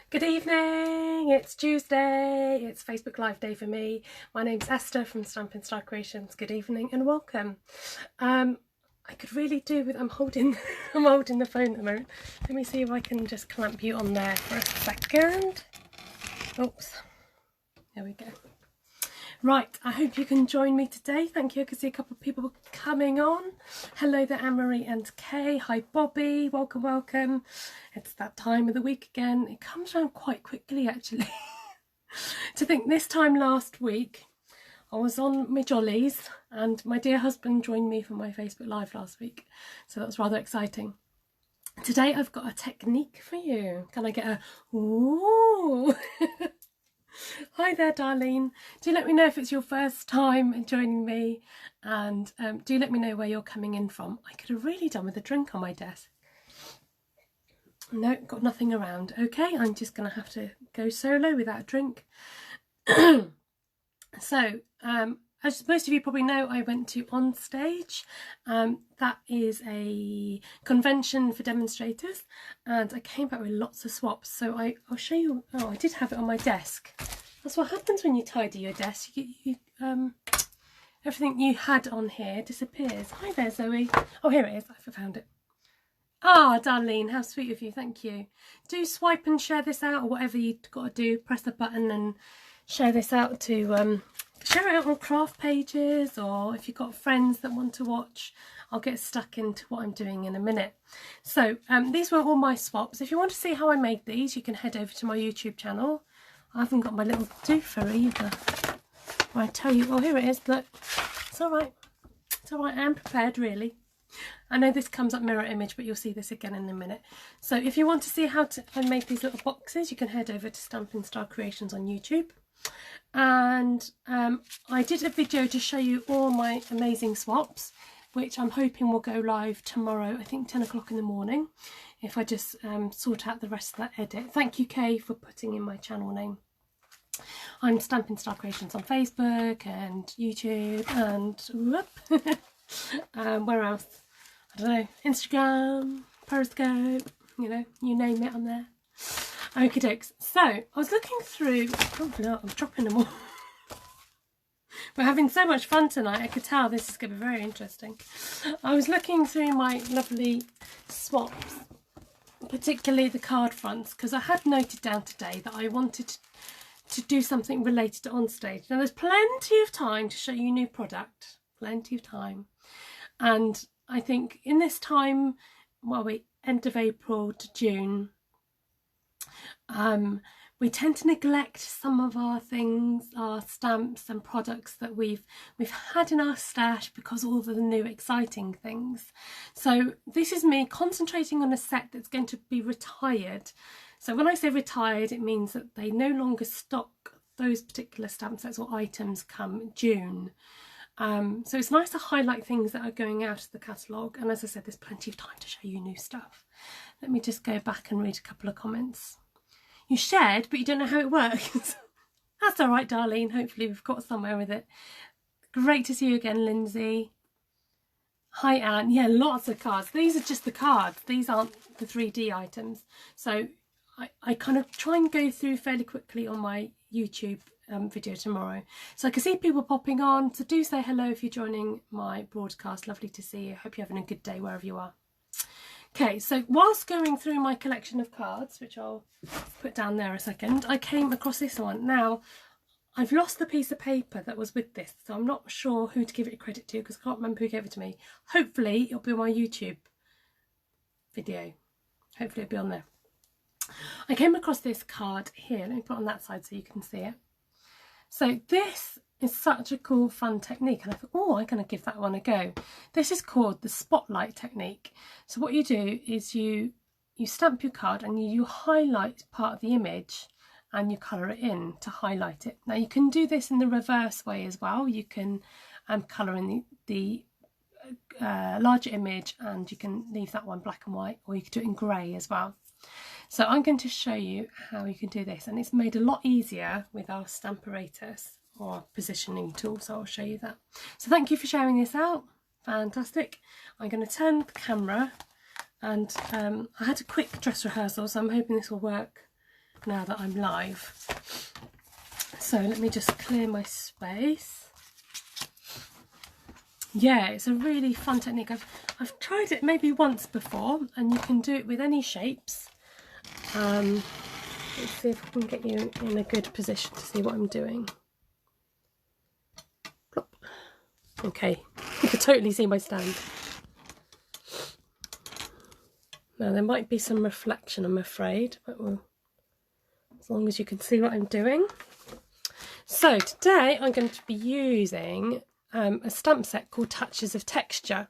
Good evening, it's Tuesday, it's Facebook Live day for me. My name's Esther from Stampin Creations. Good evening and welcome. I could really do with, I'm holding the phone at the moment. Let me see if I can just clamp you on there for a second. Oops, there we go. Right, I hope you can join me today. Thank you. I can see a couple of people coming on. Hello there, Anne-Marie and Kay. Hi, Bobby. Welcome, welcome. It's that time of the week again. It comes around quite quickly, actually. To think this time last week, I was on my jollies and my dear husband joined me for my Facebook Live last week. So that was rather exciting. Today I've got a technique for you. Can I get a ooh? Hi there, Darlene. Do let me know if it's your first time joining me, and do let me know where you're coming in from. I could have really done with a drink on my desk. No, got nothing around. Okay, I'm just going to have to go solo without a drink. So, as most of you probably know, I went to On Stage. That is a convention for demonstrators, and I came back with lots of swaps. So I'll show you. Oh, I did have it on my desk. That's what happens when you tidy your desk. Everything you had on here disappears. Hi there, Zoe. Oh, here it is. I found it. Ah, Darlene, how sweet of you. Thank you. Do swipe and share this out, or whatever you've got to do. Press the button and share this out to share it out on craft pages, or if you've got friends that want to watch. I'll get stuck into what I'm doing in a minute. So these were all my swaps. If you want to see how I made these, you can head over to my YouTube channel. I haven't got my little doofer either. I tell you, oh, here it is. Look, it's all right. It's all right. I'm prepared, really. I know this comes up mirror image, but you'll see this again in a minute. So if you want to see how I made these little boxes, you can head over to Stampin' Star Creations on YouTube. And I did a video to show you all my amazing swaps, which I'm hoping will go live tomorrow, I think 10 o'clock in the morning, if I just sort out the rest of that edit. Thank you, Kay, for putting in my channel name. I'm Stampin' Star Creations on Facebook and YouTube and whoop, where else? I don't know, Instagram, Periscope, you know, you name it, I'm there. Okie dokes. So I was looking through, oh no, I'm dropping them all. We're having so much fun tonight, I could tell this is going to be very interesting. I was looking through my lovely swaps, particularly the card fronts, because I had noted down today that I wanted to do something related to On Stage. Now there's plenty of time to show you new product, plenty of time. And I think in this time, well, we end of April to June, we tend to neglect some of our things, our stamps and products that we've had in our stash because of all the new exciting things. So this is me concentrating on a set that's going to be retired. So when I say retired, it means that they no longer stock those particular stamp sets or items come June. So it's nice to highlight things that are going out of the catalogue, and as I said, there's plenty of time to show you new stuff. Let me just go back and read a couple of comments. You shared, but you don't know how it works. That's all right, Darlene. Hopefully we've got somewhere with it. Great to see you again, Lindsay. Hi, Anne. Yeah, lots of cards. These are just the cards. These aren't the 3D items. So I kind of try and go through fairly quickly on my YouTube video tomorrow. So I can see people popping on. So do say hello if you're joining my broadcast. Lovely to see you. Hope you're having a good day wherever you are. Okay, so whilst going through my collection of cards, which I'll put down there a second, I came across this one. Now, I've lost the piece of paper that was with this, so I'm not sure who to give it credit to because I can't remember who gave it to me. Hopefully, it'll be on my YouTube video. Hopefully, it'll be on there. I came across this card here. Let me put it on that side so you can see it. So this is such a cool, fun technique, and I thought, oh, I'm going to give that one a go. This is called the spotlight technique. So what you do is you stamp your card and you highlight part of the image and you colour it in to highlight it. Now you can do this in the reverse way as well. You can colour in the larger image and you can leave that one black and white, or you could do it in grey as well. So I'm going to show you how you can do this, and it's made a lot easier with our Stamparatus or positioning tool, so I'll show you that. So thank you for sharing this out. Fantastic. I'm going to turn the camera, and I had a quick dress rehearsal, so I'm hoping this will work now that I'm live. So let me just clear my space. Yeah, it's a really fun technique. I've tried it maybe once before, and you can do it with any shapes. Let's see if I can get you in a good position to see what I'm doing. Plop. Okay, you can totally see my stand. Now there might be some reflection, I'm afraid, but we'll, as long as you can see what I'm doing. So today I'm going to be using a stamp set called Touches of Texture.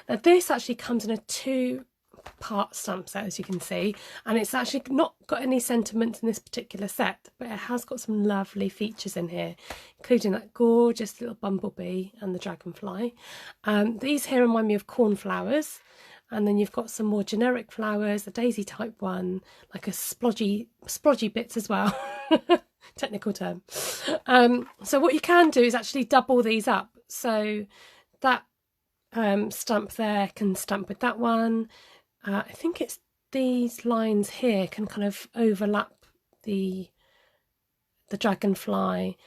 Now this actually comes in a 2-part stamp set, as you can see, and it's actually not got any sentiments in this particular set, but it has got some lovely features in here, including that gorgeous little bumblebee and the dragonfly. These here remind me of cornflowers, and then you've got some more generic flowers, a daisy type one, like a splodgy bits as well. Technical term. So what you can do is actually double these up. So that stamp there can stamp with that one. I think it's these lines here can kind of overlap the dragonfly,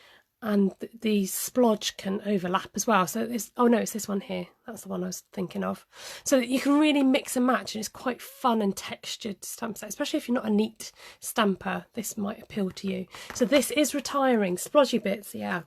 and the splodge can overlap as well. So it's, oh no, it's this one here. That's the one I was thinking of. So that you can really mix and match, and it's quite fun and textured stamp set, especially if you're not a neat stamper. This might appeal to you. So this is retiring, splodgy bits, yeah.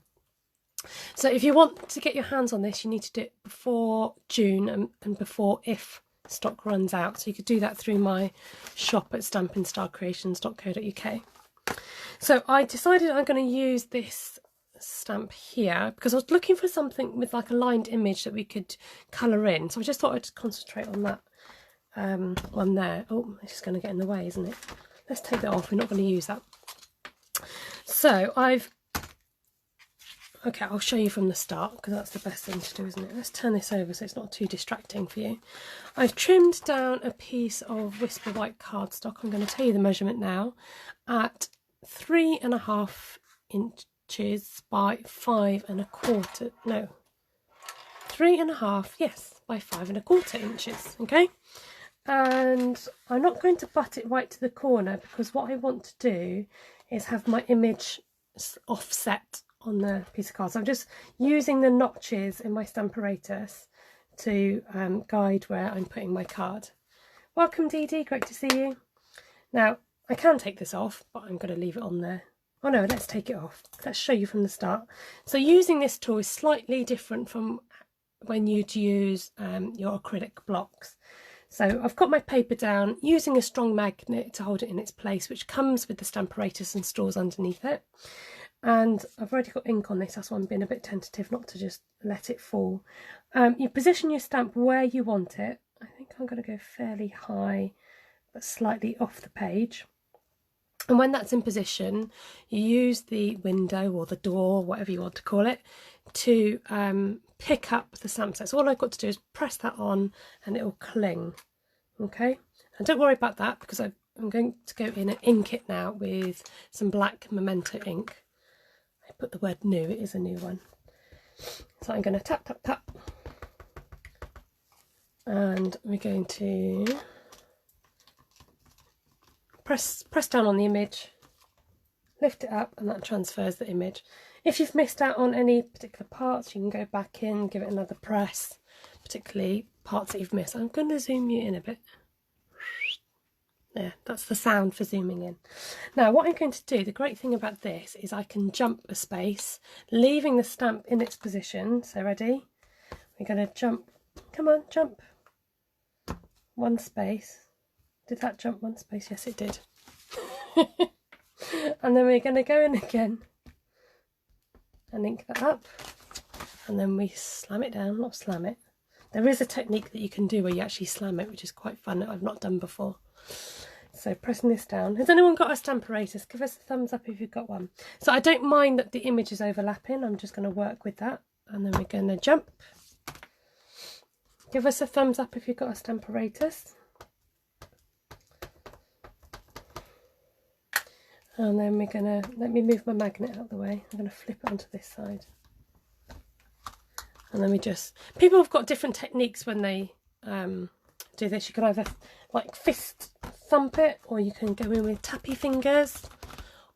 So if you want to get your hands on this, you need to do it before June and before if stock runs out. So you could do that through my shop at stampinstarcreations.co.uk. So I decided I'm going to use this stamp here because I was looking for something with like a lined image that we could colour in. So I just thought I'd concentrate on that one there. Oh, it's just going to get in the way, isn't it? Let's take that off. We're not going to use that. So okay, I'll show you from the start because that's the best thing to do, isn't it? Let's turn this over so it's not too distracting for you. I've trimmed down a piece of Whisper White cardstock. I'm going to tell you the measurement now, at 3.5 inches by 5.25. No, 3.5, yes, by 5.25 inches. Okay, and I'm not going to butt it right to the corner because what I want to do is have my image offset on the piece of card. So I'm just using the notches in my Stamparatus to guide where I'm putting my card. Welcome Dee Dee, great to see you. Now I can take this off, but I'm going to leave it on there. Oh no, let's take it off. Let's show you from the start. So using this tool is slightly different from when you'd use your acrylic blocks. So I've got my paper down using a strong magnet to hold it in its place, which comes with the Stamparatus and stores underneath it. And I've already got ink on this, that's why I'm being a bit tentative not to just let it fall. You position your stamp where you want it. I think I'm going to go fairly high but slightly off the page. And when that's in position, you use the window or the door, whatever you want to call it, to pick up the stamp set. So all I've got to do is press that on and it will cling. Okay, and don't worry about that because I'm going to go in and ink it now with some black Momento ink. I put the word new, it is a new one. So I'm going to tap, tap, tap. And we're going to press down on the image, lift it up, and that transfers the image. If you've missed out on any particular parts, you can go back in, give it another press, particularly parts that you've missed. I'm going to zoom you in a bit. Yeah, that's the sound for zooming in. Now what I'm going to do, the great thing about this is I can jump a space, leaving the stamp in its position. So ready? We're going to jump, come on, jump. One space. Did that jump one space? Yes, it did. And then we're going to go in again and ink that up. And then we slam it down, not slam it. There is a technique that you can do where you actually slam it, which is quite fun, that I've not done before. So pressing this down. Has anyone got a Stamparatus? Give us a thumbs up if you've got one. So I don't mind that the image is overlapping. I'm just going to work with that. And then we're going to jump. Give us a thumbs up if you've got a Stamparatus. And then we're going to, let me move my magnet out of the way. I'm going to flip it onto this side. And then we just, people have got different techniques when they do this. You can either like fist thump it, or you can go in with tappy fingers.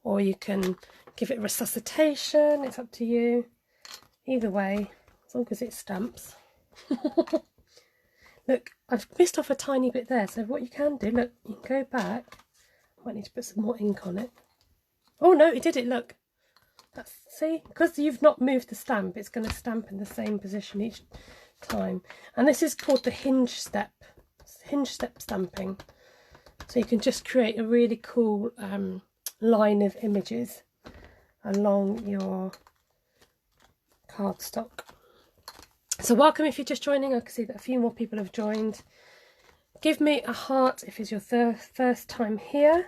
or you can give it resuscitation. It's up to you. Either way, as long as it stamps. Look, I've missed off a tiny bit there, so what you can do, look, you can go back. I might need to put some more ink on it. Oh no, it did it, look. That's, see, because you've not moved the stamp, it's going to stamp in the same position each time. And this is called the hinge step stamping. So you can just create a really cool line of images along your cardstock. So welcome if you're just joining. I can see that a few more people have joined. Give me a heart if it's your first time here.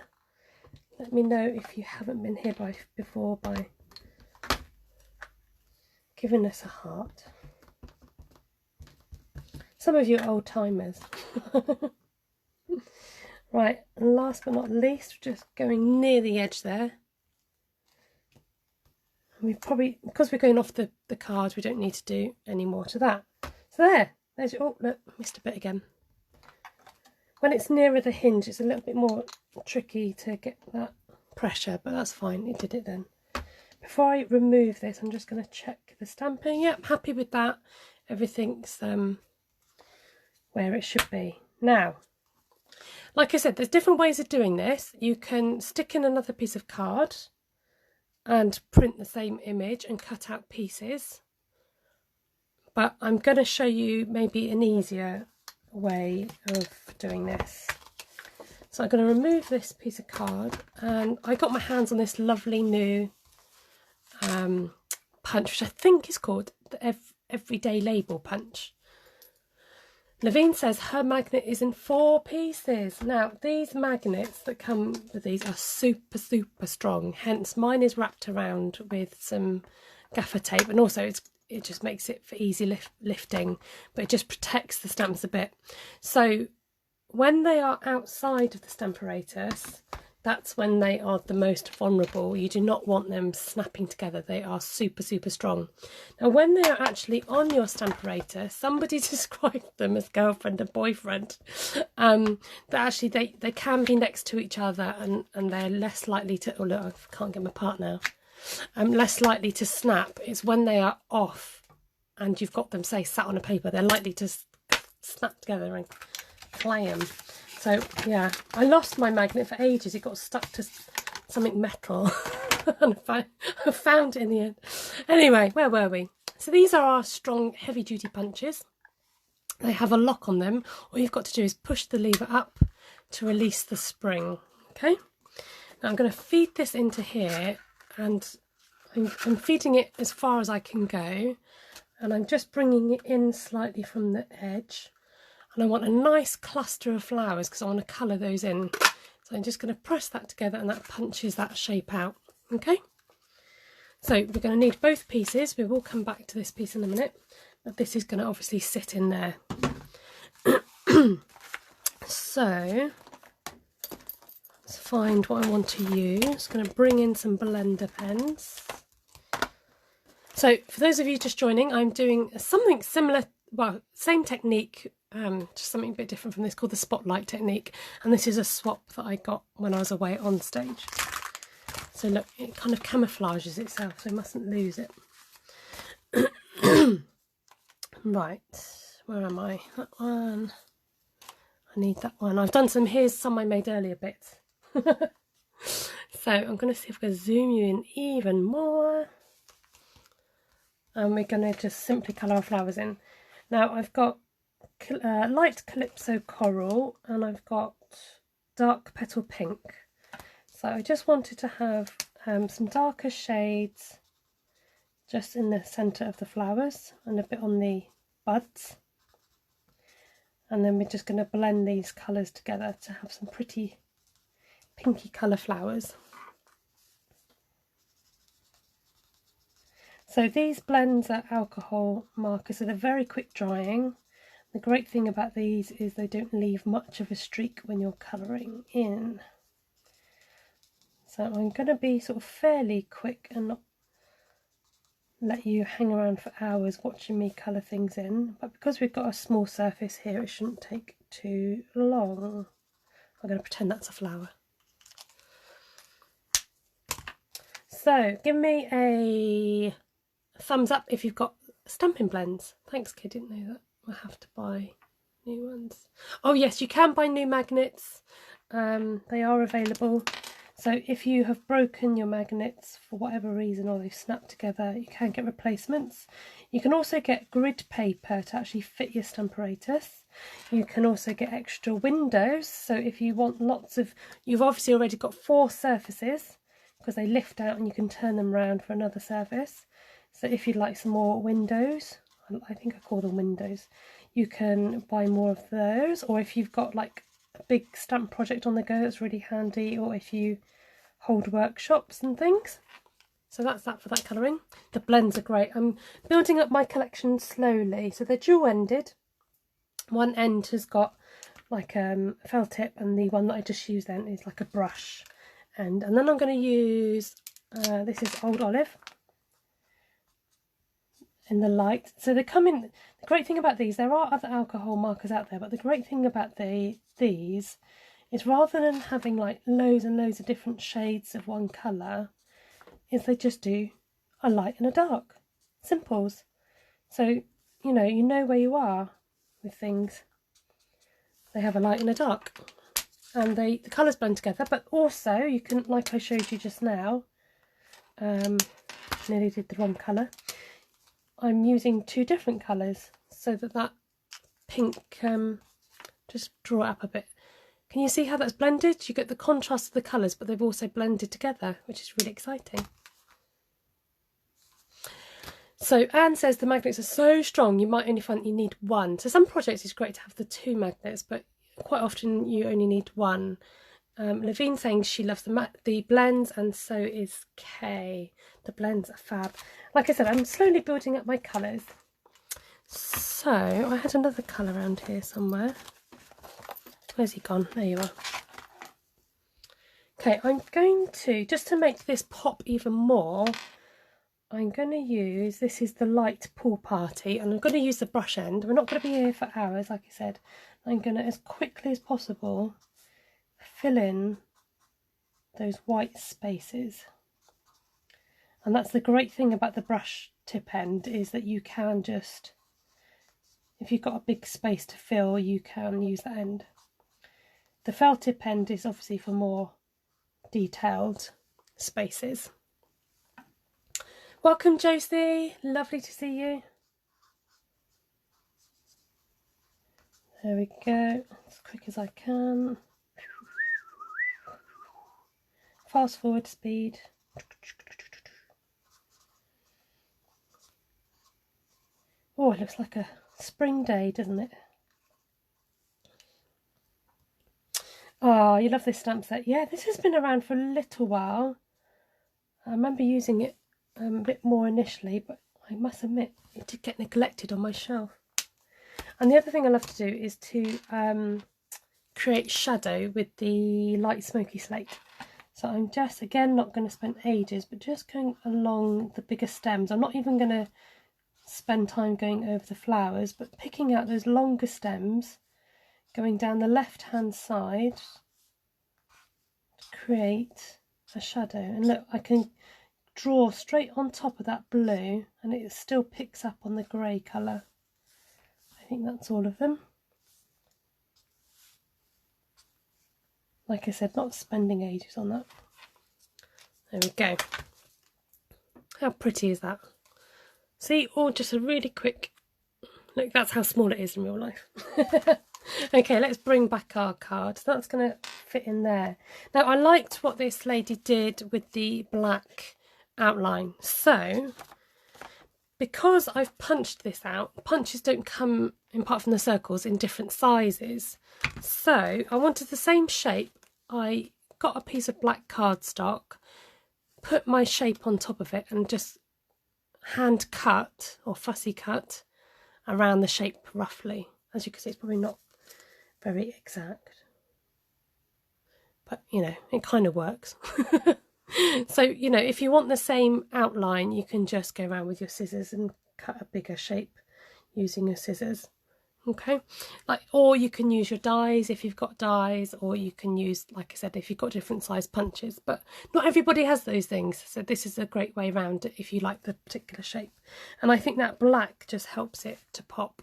Let me know if you haven't been here before by giving us a heart. Some of you are old timers. Right, and last but not least, just going near the edge there. And we probably, because we're going off the cards, we don't need to do any more to that. So there's your, oh look, missed a bit again. When it's nearer the hinge, it's a little bit more tricky to get that pressure, but that's fine, it did it then. Before I remove this, I'm just going to check the stamping. Yep, happy with that. Everything's where it should be. Now, like I said, there's different ways of doing this. You can stick in another piece of card and print the same image and cut out pieces. But I'm going to show you maybe an easier way of doing this. So I'm going to remove this piece of card, and I got my hands on this lovely new punch, which I think is called the Everyday Label Punch. Naveen says her magnet is in 4 pieces. Now, these magnets that come with these are super, super strong. Hence, mine is wrapped around with some gaffer tape, and also it just makes it for easy lifting, but it just protects the stamps a bit. So when they are outside of the stamparatus, that's when they are the most vulnerable. You do not want them snapping together. They are super, super strong. Now, when they are actually on your stamparatus, somebody described them as girlfriend and boyfriend. That actually they can be next to each other, and they're less likely to, oh look, I can't get my part now. Less likely to snap. It's when they are off and you've got them, say, sat on a paper, they're likely to snap together and play them. So yeah, I lost my magnet for ages. It got stuck to something metal and I found it in the end. Anyway, where were we? So these are our strong heavy duty punches. They have a lock on them. All you've got to do is push the lever up to release the spring. Okay, now I'm going to feed this into here, and I'm feeding it as far as I can go, and I'm just bringing it in slightly from the edge. And I want a nice cluster of flowers because I want to colour those in. So I'm just going to press that together, and that punches that shape out. Okay, so we're going to need both pieces. We will come back to this piece in a minute, but this is going to obviously sit in there. So let's find what I want to use. I'm going to bring in some blender pens. So for those of you just joining, I'm doing something similar, well, same technique, just something a bit different from this, called the spotlight technique. And this is a swap that I got when I was away on stage. So look, it kind of camouflages itself, so I mustn't lose it. Right, where am I? That one. I need that one. I've done some, here's some I made earlier bits. So I'm going to see if I can zoom you in even more. And we're going to just simply colour our flowers in. Now I've got light Calypso Coral, and I've got dark Petal Pink. So I just wanted to have some darker shades just in the centre of the flowers and a bit on the buds. And then we're just going to blend these colours together to have some pretty pinky colour flowers. So these blends are alcohol markers, so they're very quick drying. The great thing about these is they don't leave much of a streak when you're colouring in. So I'm going to be sort of fairly quick and not let you hang around for hours watching me colour things in. But because we've got a small surface here, it shouldn't take too long. I'm going to pretend that's a flower. So give me a thumbs up if you've got Stampin' blends. Thanks, kid, didn't know that. We'll have to buy new ones. Oh yes, you can buy new magnets. They are available. So if you have broken your magnets for whatever reason, or they've snapped together, you can get replacements. You can also get grid paper to actually fit your Stamparatus. You can also get extra windows. So if you want lots of, you've obviously already got 4 surfaces, because they lift out and you can turn them around for another surface. So if you'd like some more windows, I think I call them windows, you can buy more of those. Or if you've got like a big stamp project on the go, that's really handy. Or if you hold workshops and things. So that's that for that colouring. The blends are great. I'm building up my collection slowly. So they're dual-ended. One end has got like a felt tip, and the one that I just used then is like a brush. And then I'm going to use, this is Old Olive in the light. So they come in, the great thing about these, there are other alcohol markers out there, but the great thing about these is rather than having like loads and loads of different shades of one colour, is they just do a light and a dark. Simples. So, you know where you are with things. They have a light and a dark. And the colours blend together, but also you can, like I showed you just now, nearly did the wrong colour. I'm using 2 different colours so that pink, just draw it up a bit. Can you see how that's blended? You get the contrast of the colours, but they've also blended together, which is really exciting. So Anne says the magnets are so strong you might only find that you need 1. So some projects it's great to have the 2 magnets, but quite often you only need 1. Levine saying she loves the blends, and so is Kay. The blends are fab. Like I said, I'm slowly building up my colours. So I had another colour around here somewhere. Where's he gone? There you are. Okay, I'm going to, just to make this pop even more, I'm going to use, this is the light pool party, and I'm going to use the brush end. We're not going to be here for hours, like I said. I'm going to, as quickly as possible, fill in those white spaces. And that's the great thing about the brush tip end, is that you can just, if you've got a big space to fill, you can use that end. The felt tip end is obviously for more detailed spaces. Welcome Josie, lovely to see you. There we go, as quick as I can. Fast forward speed. Oh, it looks like a spring day, doesn't it? Oh, you love this stamp set. Yeah, this has been around for a little while. I remember using it a bit more initially, but I must admit it did get neglected on my shelf. And the other thing I love to do is to create shadow with the light smoky slate. So I'm just, again, not going to spend ages, but just going along the bigger stems. I'm not even going to spend time going over the flowers, but picking out those longer stems, going down the left hand side to create a shadow. And look, I can draw straight on top of that blue and it still picks up on the grey colour. I think that's all of them. Like I said, not spending ages on that. There we go. How pretty is that? See, or just a really quick look. That's how small it is in real life. Okay, let's bring back our card. So that's going to fit in there. Now, I liked what this lady did with the black outline. So, because I've punched this out, punches don't come, apart from the circles, in different sizes. So, I wanted the same shape. I got a piece of black cardstock, put my shape on top of it, and just hand cut or fussy cut around the shape roughly. As you can see, it's probably not very exact, but you know, it kind of works. So, you know, if you want the same outline, you can just go around with your scissors and cut a bigger shape using your scissors. Okay, like, or you can use your dies if you've got dies, or you can use, like I said, if you've got different size punches, but not everybody has those things, so this is a great way around it if you like the particular shape. And I think that black just helps it to pop.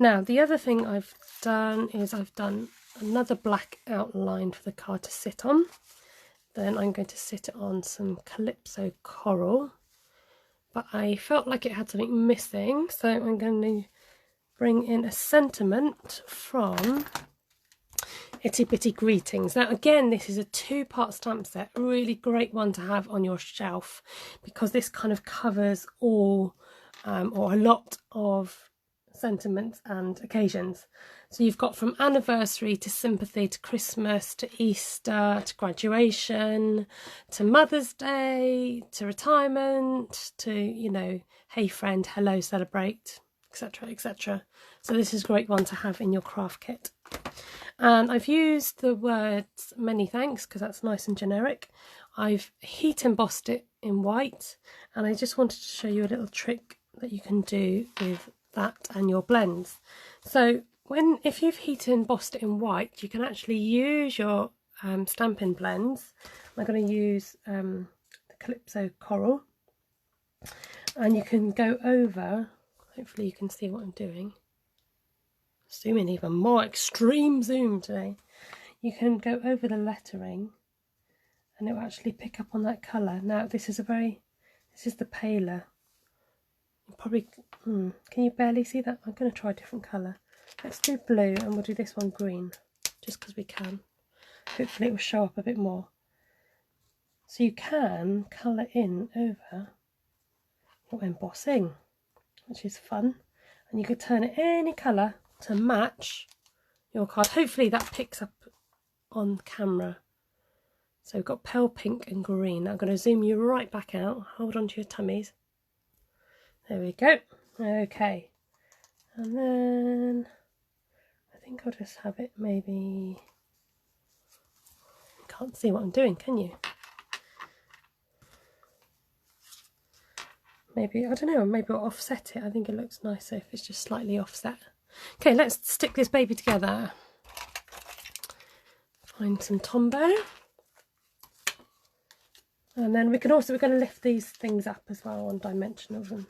Now the other thing I've done is I've done another black outline for the card to sit on. Then I'm going to sit it on some Calypso Coral, but I felt like it had something missing, so I'm going to bring in a sentiment from Itty Bitty Greetings. Now again, this is a 2-part stamp set, a really great one to have on your shelf, because this kind of covers all or a lot of sentiments and occasions. So you've got from anniversary to sympathy to Christmas to Easter to graduation to Mother's Day to retirement to, you know, hey friend, hello, celebrate, etc, etc. So this is a great one to have in your craft kit. And I've used the words many thanks because that's nice and generic. I've heat embossed it in white, and I just wanted to show you a little trick that you can do with that and your blends. So if you've heat embossed it in white, you can actually use your Stampin' blends. I'm going to use the Calypso Coral, and you can go over, hopefully you can see what I'm doing, zoom in even more, extreme zoom today. You can go over the lettering and it will actually pick up on that colour. Now this is the paler. You probably, can you barely see that? I'm going to try a different colour. Let's do blue, and we'll do this one green, just because we can. Hopefully it will show up a bit more. So you can colour in over your embossing, which is fun. And you could turn it any colour to match your card. Hopefully that picks up on camera. So we've got pale pink and green. Now I'm going to zoom you right back out. Hold on to your tummies. There we go. Okay. And then I think I'll just have it maybe... You can't see what I'm doing, can you? Maybe, I don't know, maybe I'll offset it. I think it looks nicer if it's just slightly offset. Okay, let's stick this baby together. Find some Tombow. And then we're going to lift these things up as well on dimensionals and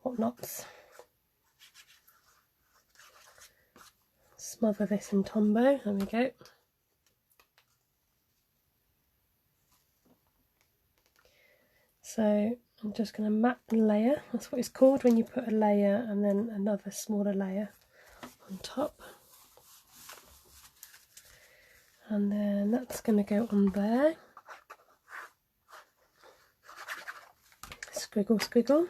whatnots. Smother this in Tombow. There we go. So I'm just going to mat the layer. That's what it's called when you put a layer and then another smaller layer on top. And then that's going to go on there. Squiggle, squiggle.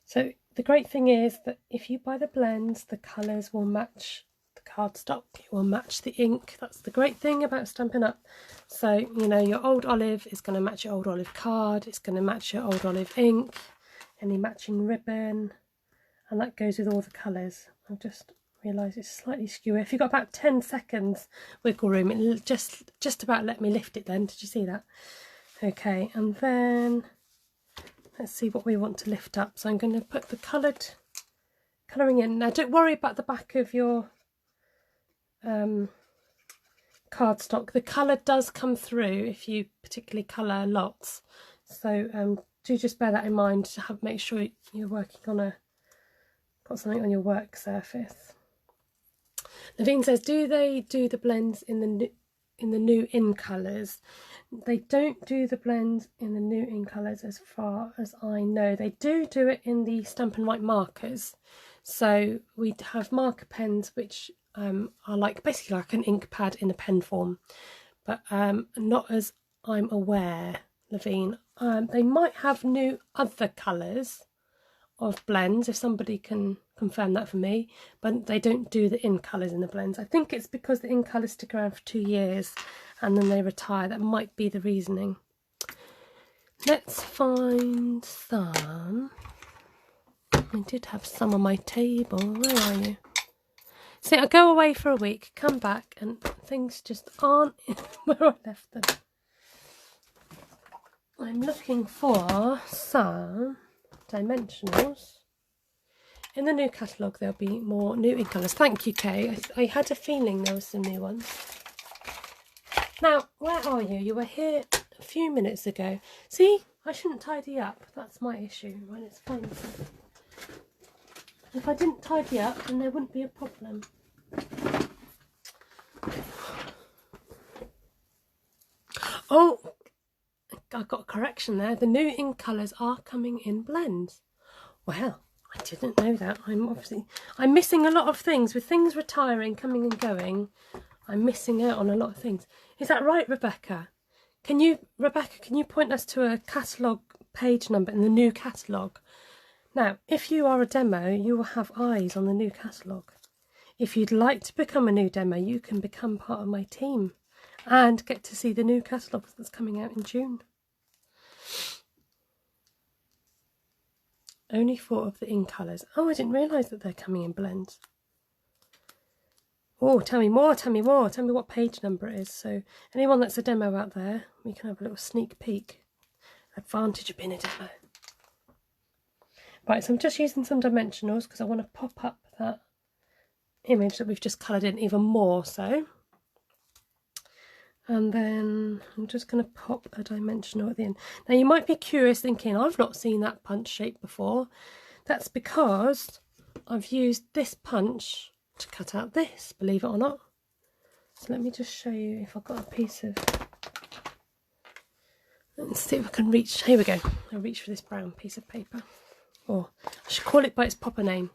So the great thing is that if you buy the blends, the colours will match the cardstock, it will match the ink. That's the great thing about Stampin' Up. So, you know, your old olive is going to match your old olive card, it's going to match your old olive ink, any matching ribbon, and that goes with all the colours. I've just realised it's slightly skewy. If you've got about 10 seconds wiggle room, it just about let me lift it then. Did you see that? Okay, and then let's see what we want to lift up. So I'm going to put the colouring in. Now don't worry about the back of your cardstock. The colour does come through if you particularly colour lots. So do just bear that in mind to make sure you're working on got something on your work surface. Naveen says, do they do the blends in the new in colours? They don't do the blends in the new in colours as far as I know. They do it in the Stampin' White markers. So we have marker pens which are like basically like an ink pad in a pen form, but not as I'm aware, Naveen. They might have new other colours of blends, if somebody can confirm that for me, but they don't do the in colours in the blends. I think it's because the in colours stick around for 2 years and then they retire. That might be the reasoning. Let's find some. I did have some on my table. Where are you? See, I go away for a week, come back, and things just aren't where I left them. I'm looking for some dimensionals. In the new catalogue there'll be more new ink colours. Thank you, Kay. I had a feeling there were some new ones. Now, where are you? You were here a few minutes ago. See, I shouldn't tidy up. That's my issue. Right, it's fine. If I didn't tidy up, then there wouldn't be a problem. Oh, I got a correction there. The new ink colours are coming in blends. Well, I didn't know that. I'm missing a lot of things. With things retiring, coming and going, I'm missing out on a lot of things. Is that right, Rebecca? Can you point us to a catalogue page number in the new catalogue? Now, if you are a demo, you will have eyes on the new catalogue. If you'd like to become a new demo, you can become part of my team and get to see the new catalogue that's coming out in June. Only 4 of the ink colours. Oh, I didn't realise that they're coming in blends. Oh, tell me more, tell me more. Tell me what page number it is. So anyone that's a demo out there, we can have a little sneak peek. Advantage of being a demo. Right, so I'm just using some dimensionals because I want to pop up that image that we've just coloured in even more so. And then I'm just going to pop a dimensional at the end. Now you might be curious thinking, I've not seen that punch shape before. That's because I've used this punch to cut out this, believe it or not. So let me just show you if I've got a piece of... Let's see if I can reach... Here we go. I'll reach for this brown piece of paper. Or I should call it by its proper name.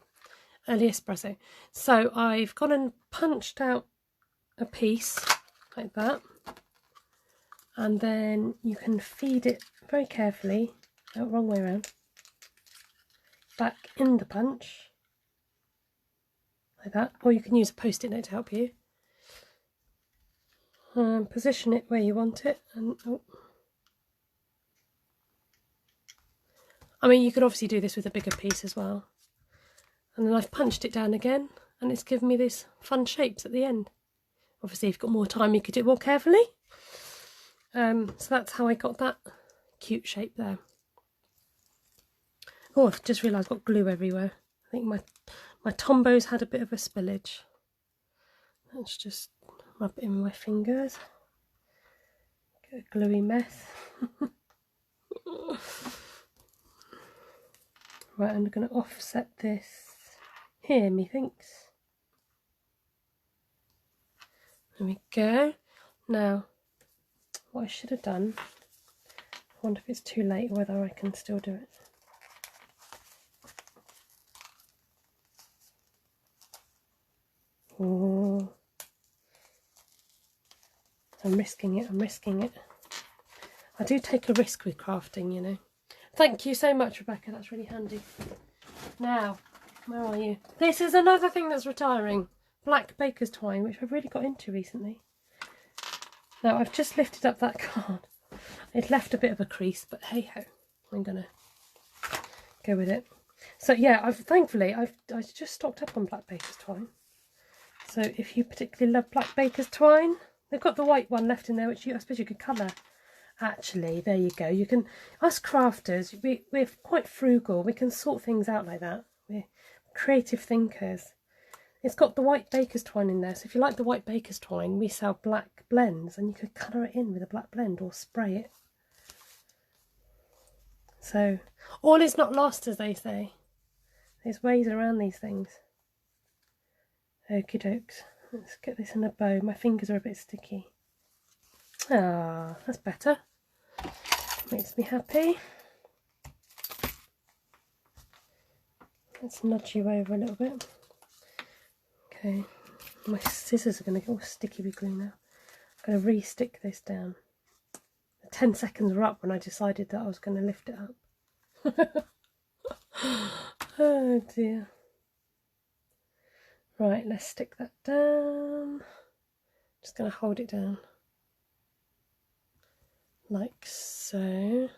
Early Espresso. So I've gone and punched out a piece like that. And then you can feed it very carefully, no, wrong way around, back in the punch, like that, or you can use a post-it note to help you. Position it where you want it, and I mean you could obviously do this with a bigger piece as well. And then I've punched it down again, and it's given me these fun shapes at the end. Obviously if you've got more time you could do it more carefully. So that's how I got that cute shape there. Oh, I've just realised I've got glue everywhere. I think my Tombows had a bit of a spillage. Let's just rub it in with my fingers. Get a gluey mess. Right, I'm going to offset this here, methinks. There we go. Now, what I should have done, I wonder if it's too late or whether I can still do it. Oh, I'm risking it, I'm risking it. I do take a risk with crafting, you know. Thank you so much, Rebecca, that's really handy. Now, where are you? This is another thing that's retiring. Black baker's twine, which I've really got into recently. Now I've just lifted up that card. It left a bit of a crease, but hey ho, I'm gonna go with it. So yeah, thankfully I just stocked up on black baker's twine. So if you particularly love black baker's twine, they've got the white one left in there, which I suppose you could colour. Actually, there you go. You can, us crafters, we're quite frugal. We can sort things out like that. We're creative thinkers. It's got the white baker's twine in there, so if you like the white baker's twine, we sell black blends, and you could colour it in with a black blend or spray it. So, all is not lost, as they say. There's ways around these things. Okie dokes. Let's get this in a bow. My fingers are a bit sticky. Ah, that's better. Makes me happy. Let's nudge you over a little bit. Okay, my scissors are going to get all sticky with glue now. I'm going to re-stick this down. The 10 seconds were up when I decided that I was going to lift it up. Oh dear. Right, let's stick that down. Just going to hold it down. Like so.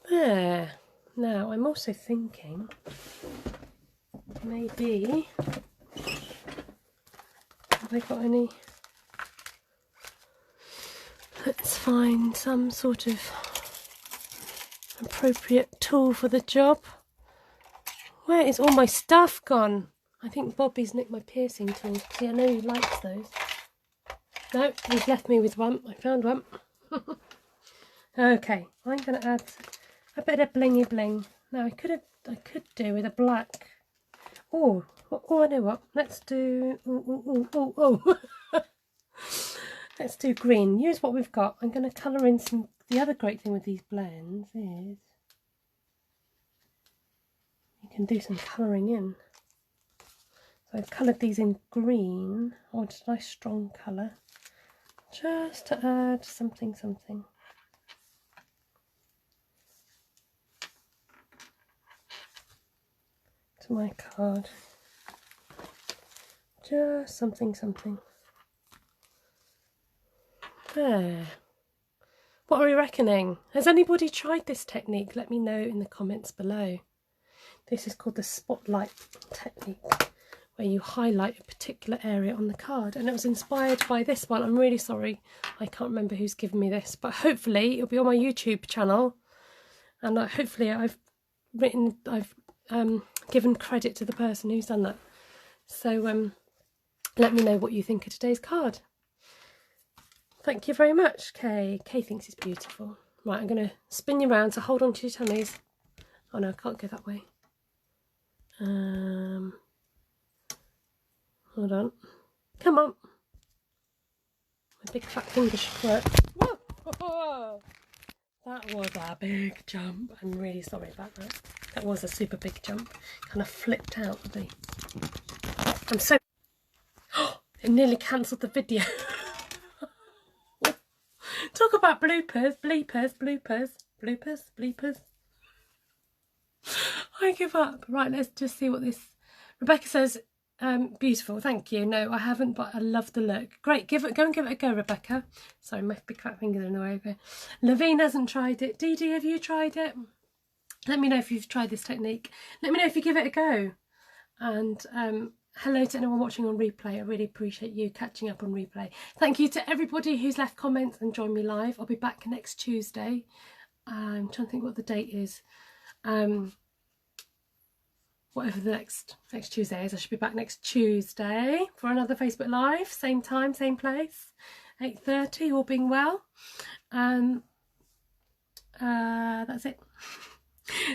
There. Now I'm also thinking maybe they got any? Let's find some sort of appropriate tool for the job. Where is all my stuff gone? I think Bobby's nicked my piercing tool. See, I know he likes those. No, he's left me with one. I found one. Okay, I'm going to add a bit of blingy bling. Now I could do with a black. Oh, I know what. Let's do. Let's do green. Use what we've got. I'm going to colour in some. The other great thing with these blends is you can do some colouring in. So I've coloured these in green. I want a nice strong colour, just to add something. To my card. Just something. There. What are we reckoning? Has anybody tried this technique? Let me know in the comments below. This is called the spotlight technique, where you highlight a particular area on the card, and it was inspired by this one. I'm really sorry, I can't remember who's given me this, but hopefully it'll be on my YouTube channel, and hopefully I've given credit to the person who's done that. So let me know what you think of today's card. Thank you very much, Kay. Kay thinks it's beautiful. Right, I'm going to spin you around, so hold on to your tummies. Oh no, I can't go that way. Hold on. Come on. My big fat finger should work. Whoa! That was a big jump. I'm really sorry about that. That was a super big jump. Kind of flipped out of me. I'm so... It nearly cancelled the video. Talk about bloopers, bleepers. I give up. Right, let's just see what this... Rebecca says, beautiful, thank you. No, I haven't, but I love the look. Great, go and give it a go, Rebecca. Sorry, my big fat finger's in the way over. Lavine hasn't tried it. Dee Dee, have you tried it? Let me know if you've tried this technique. Let me know if you give it a go. And hello to anyone watching on replay. I really appreciate you catching up on replay. Thank you to everybody who's left comments and joined me live. I'll be back next Tuesday. I'm trying to think what the date is. Whatever the next Tuesday is, I should be back next Tuesday for another Facebook Live. Same time, same place, 8:30, all being well. That's it.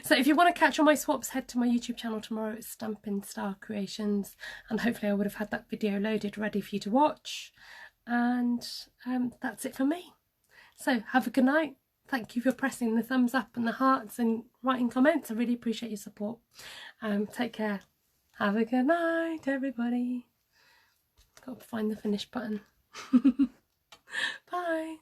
So if you want to catch all my swaps, head to my YouTube channel tomorrow. It's Stampin Star Creations, and hopefully I would have had that video loaded ready for you to watch. And that's it for me. So have a good night. Thank you for pressing the thumbs up and the hearts and writing comments. I really appreciate your support. Take care. Have a good night, everybody. Got to find the finish button. Bye.